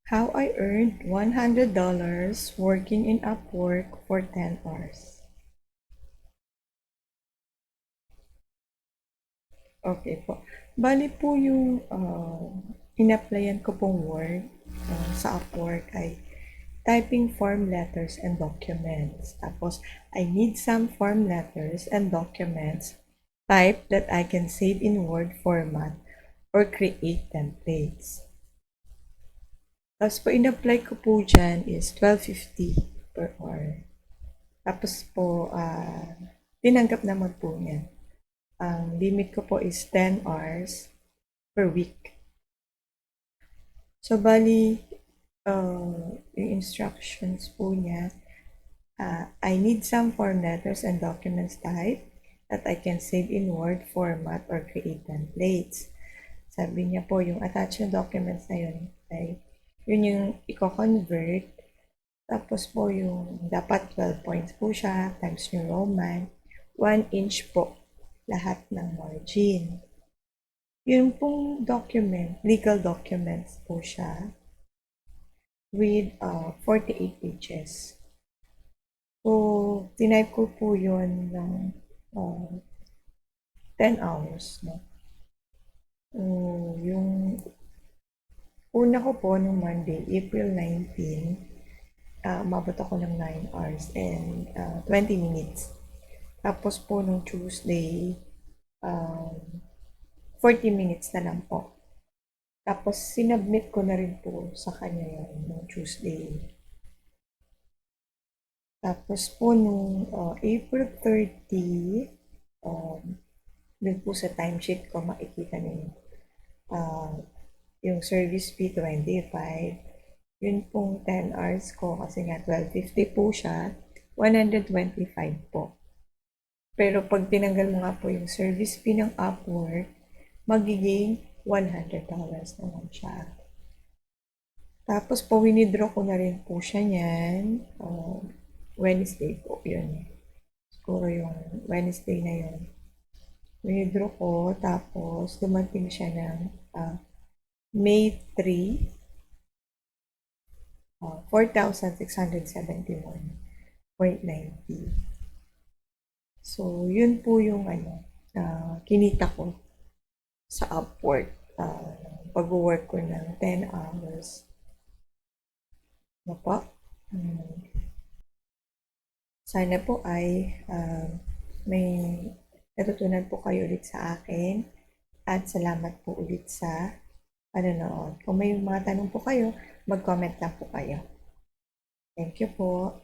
How I earned $100 working in Upwork for 10 hours. Okay po. Bali po yung in-applyan ko pong work sa Upwork ay typing form letters and documents. Tapos, I need some form letters and documents type that I can save in Word format or create templates. Tapos po, in-apply ko po dyan is $12.50 per hour. Tapos po, tinanggap naman po niya. Ang limit ko po is 10 hours per week. So, bali, yung instructions po niya, I need some form letters and documents type that I can save in Word format or create templates. Sabi niya po, yung attached na documents na yun, ay yun yung i-convert. Tapos po yung dapat 12 points po siya, times New Roman, 1 inch po lahat ng margin. Yun pong document, legal documents po siya with 48 pages. So, tinype ko po yun ng 10 hours. No? Yung una ko po nung Monday, April 19, umabot ako ng 9 hours and 20 minutes. Tapos po nung Tuesday, 40 minutes na lang po. Tapos sinubmit ko na rin po sa kanya yun nung Tuesday. Tapos po nung April 30, dun po sa timesheet ko makikita niyo yung service fee 25. Yun pong 10 hours ko kasi nga 12.50 po siya, 125 po. Pero pag tinanggal mo nga po yung service fee ng Upwork, magiging $100 naman siya. Tapos po, winidraw ko na rin po siya niyan. Wednesday po, yun. Siguro yung Wednesday na yun. Winidraw ko, tapos dumating siya ng May 3, 4,671.90. So, yun po yung kinita ko sa Upwork. Pag-work ko ng 10 hours. Ano po? Sana po ay may natutunan po kayo ulit sa akin at salamat po ulit sa panonood. Kung may mga tanong po kayo, mag-comment lang po kayo. Thank you po.